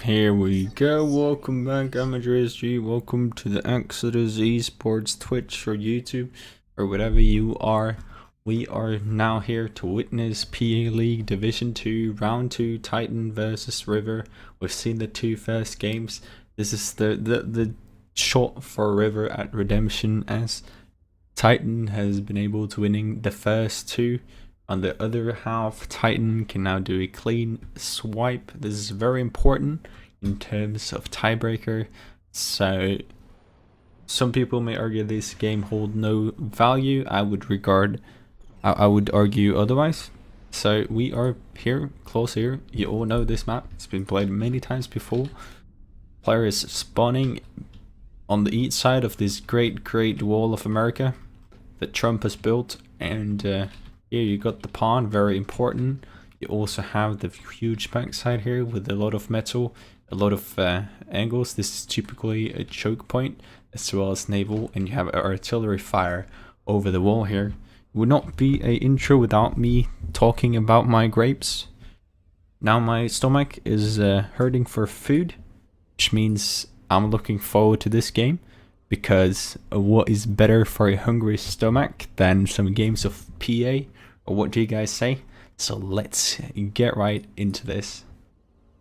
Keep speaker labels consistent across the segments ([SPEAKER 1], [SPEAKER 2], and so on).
[SPEAKER 1] Here we go. Welcome back. I'm AndreasG. Welcome to the Exodus eSports Twitch or YouTube or whatever you are. We are now here to witness PA League Division 2 Round 2 Titan versus River. We've seen the two first games. This is the shot for River at redemption, as Titan has been able to winning the first two. On the other half, Titan can now do a clean swipe. This is very important in terms of tiebreaker. So some people may argue this game hold no value. I would argue otherwise. So we are here, close here. You all know this map. It's been played many times before. Player is spawning on the east side of this great wall of America that Trump has built, and here you got the pawn, very important. You also have the huge backside here with a lot of metal, a lot of angles. This is typically a choke point as well as naval, and you have artillery fire over the wall here. It would not be an intro without me talking about my grapes. Now my stomach is hurting for food, which means I'm looking forward to this game, because what is better for a hungry stomach than some games of PA? Or what do you guys say? So let's get right into this.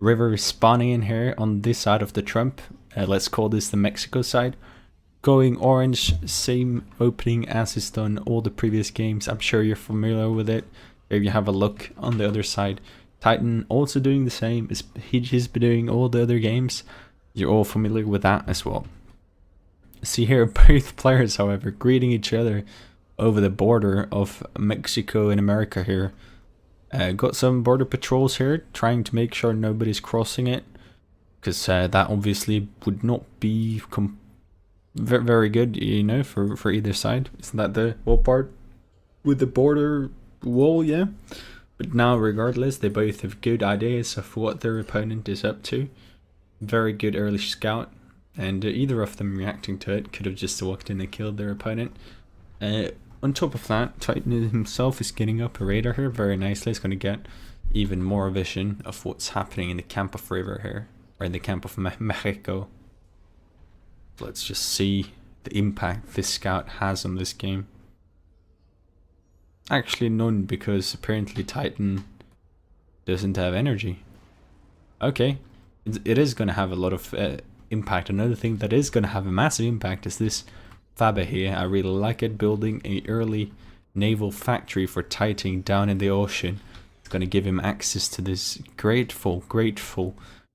[SPEAKER 1] River is spawning in here on this side of the Trump. Let's call this the Mexico side. Going orange, same opening as is done all the previous games. I'm sure you're familiar with it. If you have a look on the other side, Titan also doing the same. He's been doing all the other games. You're all familiar with that as well. See here, both players, however, greeting each other over the border of Mexico and America here. Got some border patrols here, trying to make sure nobody's crossing it, because that obviously would not be very good, you know, for either side. Isn't that the whole part with the border wall? Yeah. But now, regardless, they both have good ideas of what their opponent is up to. Very good early scout, and either of them reacting to it could have just walked in and killed their opponent. On top of that, Titan himself is getting up a radar here very nicely. He's going to get even more vision of what's happening in the camp of River here, or in the camp of Mexico. Let's just see the impact this scout has on this game. Actually none, because apparently Titan doesn't have energy. Okay, it is going to have a lot of impact. Another thing that is going to have a massive impact is this Faber here. I really like it, building a early naval factory for Titan down in the ocean. It's going to give him access to this grateful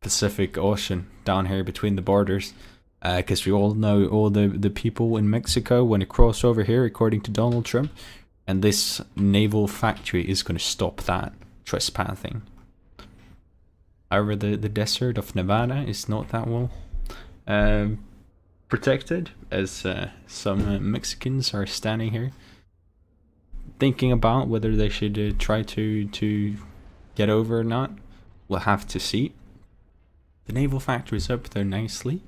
[SPEAKER 1] Pacific Ocean down here between the borders, because we all know all the people in Mexico want to cross over here, according to Donald Trump, and this naval factory is going to stop that trespassing. However, the desert of Nevada is not that well protected, as some Mexicans are standing here thinking about whether they should try to get over or not. We'll have to see. The naval factory is up there nicely,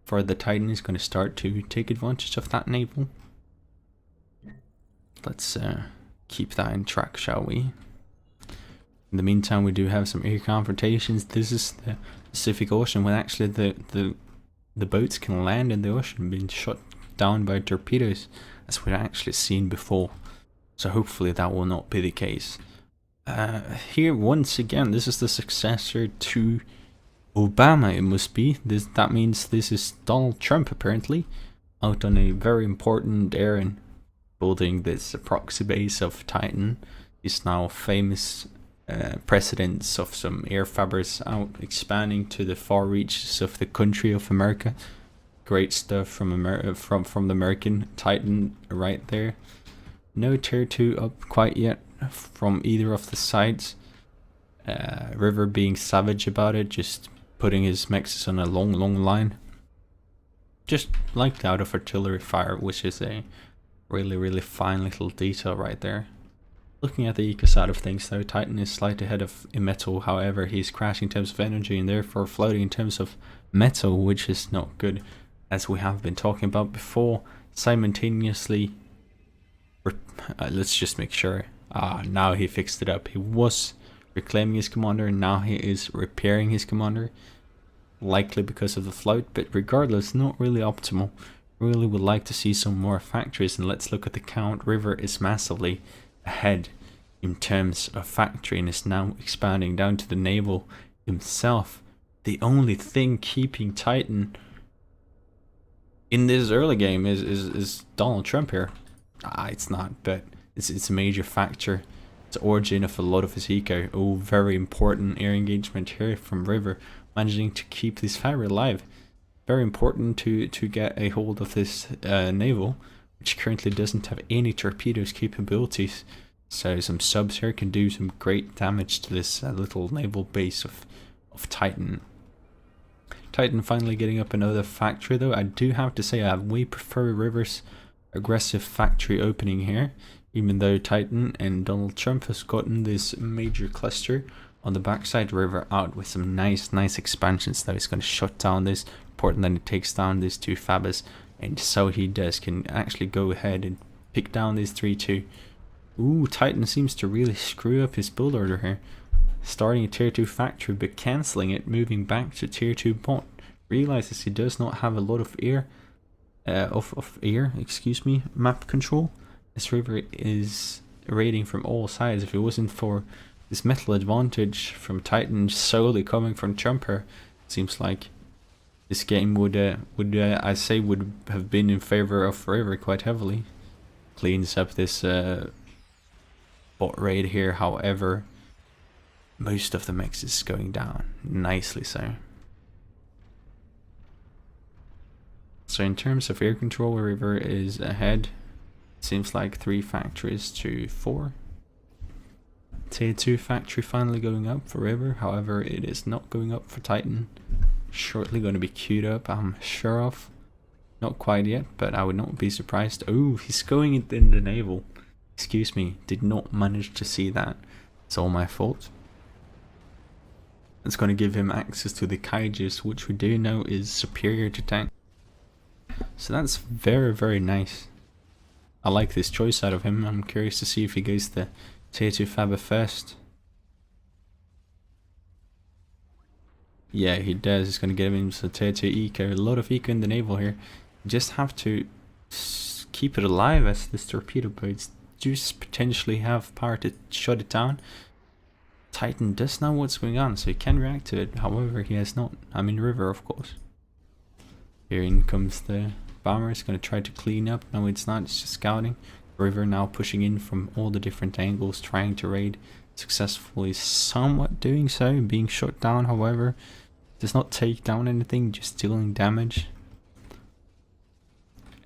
[SPEAKER 1] for the Titan is going to start to take advantage of that naval. Let's keep that in track, shall we? In the meantime, we do have some air confrontations. This is the Pacific Ocean, when actually the boats can land in the ocean, being shot down by torpedoes, as we've actually seen before. So hopefully that will not be the case. Here, once again, this is the successor to Obama, it must be. That means this is Donald Trump, apparently, out on a very important errand, building this proxy base of Titan. He's now famous presidents of some air fabbers out, expanding to the far reaches of the country of America. Great stuff from the American Titan right there. No tier 2 up quite yet from either of the sides. River being savage about it, just putting his mexes on a long line, just like out of artillery fire, which is a really fine little detail right there. Looking at the eco side of things though, Titan is slightly ahead of metal. However, he's crashing in terms of energy and therefore floating in terms of metal, which is not good, as we have been talking about before. Simultaneously, let's just make sure. Now he fixed it up. He was reclaiming his commander, and now he is repairing his commander. likely because of the float, but regardless, not really optimal. Really would like to see some more factories, and let's look at the count. River is massively ahead in terms of factory and is now expanding down to the naval himself. The only thing keeping Titan in this early game is Donald Trump here. It's not, but it's a major factor. It's the origin of a lot of his eco. Oh, very important air engagement here from River, managing to keep this fighter alive. Very important to get a hold of this naval, which currently doesn't have any torpedoes capabilities. So some subs here can do some great damage to this little naval base of Titan. Titan finally getting up another factory though. I do have to say I way prefer River's aggressive factory opening here, even though Titan and Donald Trump has gotten this major cluster on the backside. River out with some nice expansions though. He's going to shut down this. Important that he takes down these two Fabas, and so he does, can actually go ahead and pick down these 3-2. Ooh, Titan seems to really screw up his build order here. Starting a tier 2 factory but cancelling it, moving back to tier 2 bot. Realizes he does not have a lot of air map control. This River is raiding from all sides. If it wasn't for this metal advantage from Titan solely coming from Jumper, seems like this game would have been in favor of River quite heavily. Cleans up this bot raid here. However, most of the mix is going down, nicely so. So in terms of air control, River is ahead. Seems like 3 factories to 4. Tier 2 factory finally going up for River. However, it is not going up for Titan. Shortly going to be queued up, I'm sure of. Not quite yet, but I would not be surprised. Oh, he's going in the naval. Excuse me, did not manage to see that. It's all my fault. It's going to give him access to the Kaijus, which we do know is superior to tank. So that's very nice. I like this choice out of him. I'm curious to see if he goes the tier 2 Faba first. Yeah, he does. He's going to give him some tier 2 eco. A lot of eco in the naval here. You just have to keep it alive, as this torpedo boats just potentially have power to shut it down. Titan does know what's going on, so he can react to it. However, he has not. I mean, River, of course. Here in comes the bomber. It's going to try to clean up. No, it's not. It's just scouting. River now pushing in from all the different angles, trying to raid. Successfully somewhat doing so, being shot down. However, does not take down anything, just dealing damage.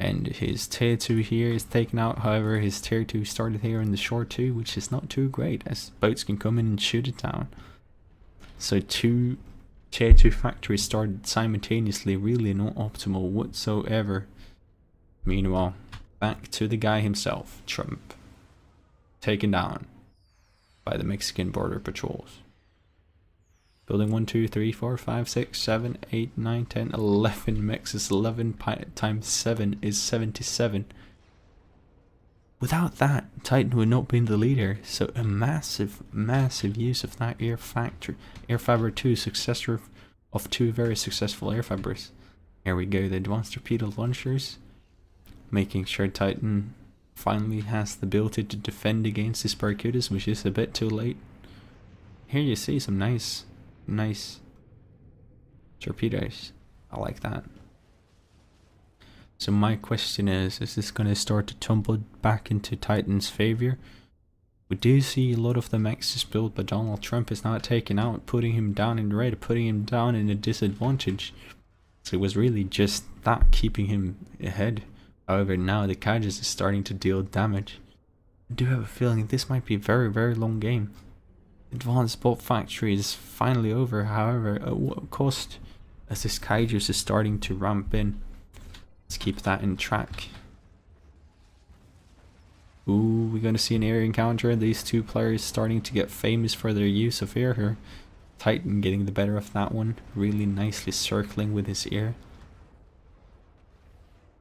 [SPEAKER 1] And his tier 2 here is taken out. However, his tier 2 started here in the short 2, which is not too great, as boats can come in and shoot it down. So 2 tier 2 factories started simultaneously, really not optimal whatsoever. Meanwhile, back to the guy himself, Trump, taken down by the Mexican border patrols. Building 1, 2, 3, 4, 5, 6, 7, 8, 9, 10, 11 mexes. 11 times 7 is 77. Without that, Titan would not be the leader. So a massive use of that air fabric 2, successor of 2 very successful air fabrics. Here we go, the advanced torpedo launchers, making sure Titan finally has the ability to defend against these Barracudas, which is a bit too late. Here you see some nice torpedoes. I like that. So my question is this going to start to tumble back into Titan's favor? We do see a lot of the mexes built, but Donald Trump is not taken out, putting him down in red, putting him down in a disadvantage. So it was really just that keeping him ahead. However, now the Kaijus is starting to deal damage. I do have a feeling this might be a very long game. Advanced bot factory is finally over, however, at what cost? As this Kaijus is starting to ramp in. Let's keep that in track. Ooh, we're going to see an air encounter. These 2 players starting to get famous for their use of air here. Titan getting the better of that one, really nicely circling with his air.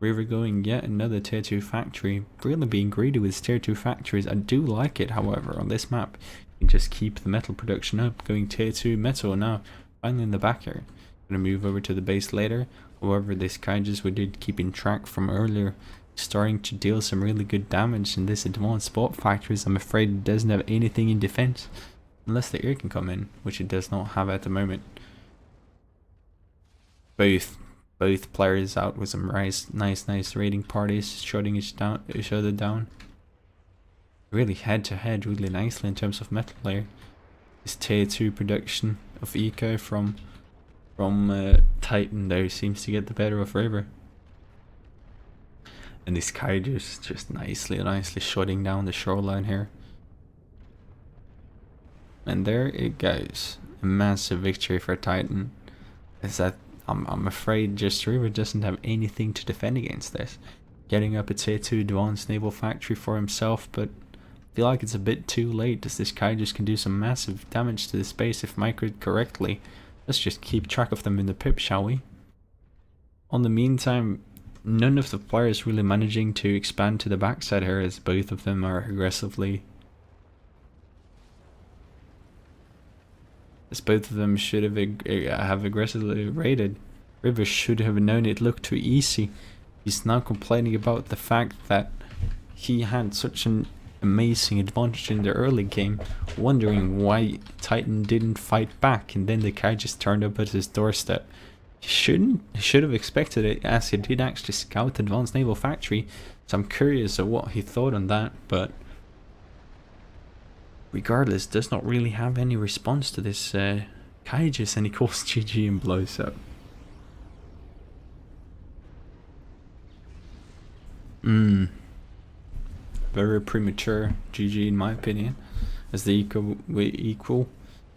[SPEAKER 1] River going yet another tier 2 factory, really being greedy with his tier 2 factories. I do like it, however, on this map. You just keep the metal production up, going tier 2 metal now, finally in the back here. Gonna move over to the base later. However, this Kaijus we did keeping track from earlier, starting to deal some really good damage in this advanced spot factories. I'm afraid it doesn't have anything in defense. Unless the air can come in, which it does not have at the moment. Both players out with some nice raiding parties, shutting each other down. Really head to head, really nicely in terms of metal player. This tier 2 production of eco from Titan though seems to get the better of River. And this Kaijus just nicely shutting down the shoreline here. And there it goes. A massive victory for Titan. Is that I'm afraid just River doesn't have anything to defend against this. Getting up a tier 2 advanced naval factory for himself, but I feel like it's a bit too late as this Kaijus can do some massive damage to this base if microed correctly. Let's just keep track of them in the pip, shall we? On the meantime, none of the players really managing to expand to the backside here as both of them are aggressively... As both of them should have aggressively raided. River should have known it looked too easy. He's now complaining about the fact that he had such an amazing advantage in the early game, wondering why Titan didn't fight back, and then the guy just turned up at his doorstep. He should have expected it, as he did actually scout Advanced Naval Factory, so I'm curious of what he thought on that, but regardless, does not really have any response to this Kaijus, and he calls GG and blows up. Very premature GG in my opinion, as the equal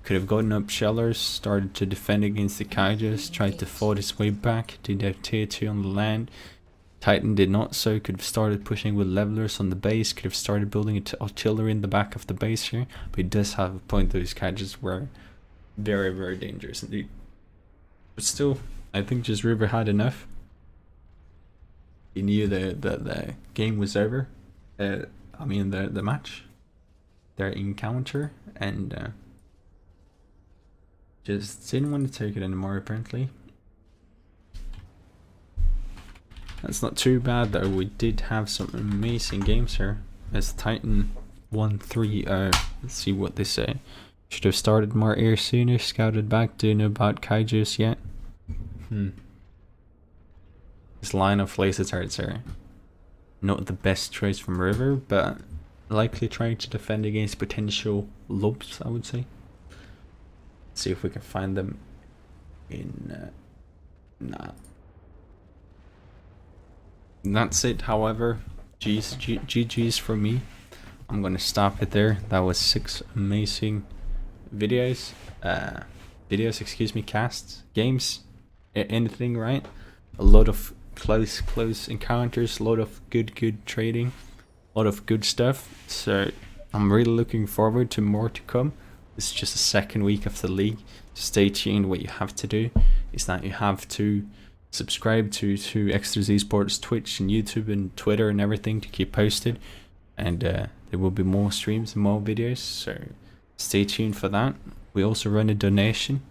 [SPEAKER 1] could have gotten up shellers, started to defend against the Kaijus, tried to fought his way back, did have tier 2 on the land. Titan did not so, could have started pushing with levelers on the base, could have started building artillery in the back of the base here, but he does have a point that his Kaijus were very dangerous indeed. But still, I think just River had enough. He knew the game was over. I mean the match, their encounter, and just didn't want to take it anymore apparently. That's not too bad though. We did have some amazing games here as Titan won 3-0. Let's see what they say. Should have started more air sooner, scouted back, do you know about Kaijus yet? This line of laser turrets here, not the best choice from River, but likely trying to defend against potential lobs, I would say. Let's see if we can find them in... nah. And that's it, however. GG's for me. I'm gonna stop it there. That was 6 amazing videos. Excuse me, casts, games, anything, right? A lot of close encounters, a lot of good trading, a lot of good stuff. So I'm really looking forward to more to come. This is just the second week of the league. Stay tuned. What you have to do is that you have to subscribe to AndreasG Twitch and YouTube and Twitter and everything to keep posted, and there will be more streams and more videos, so stay tuned for that. We also run a donation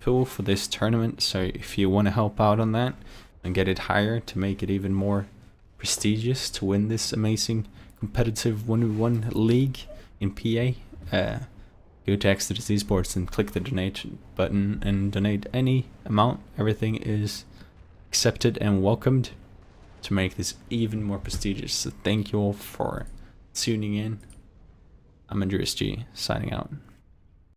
[SPEAKER 1] pool for this tournament, so if you want to help out on that and get it higher to make it even more prestigious to win this amazing competitive 1v1 league in PA, go to AndreasG and click the donate button and donate any amount. Everything is accepted and welcomed to make this even more prestigious. So thank you all for tuning in. I'm AndreasG, signing out.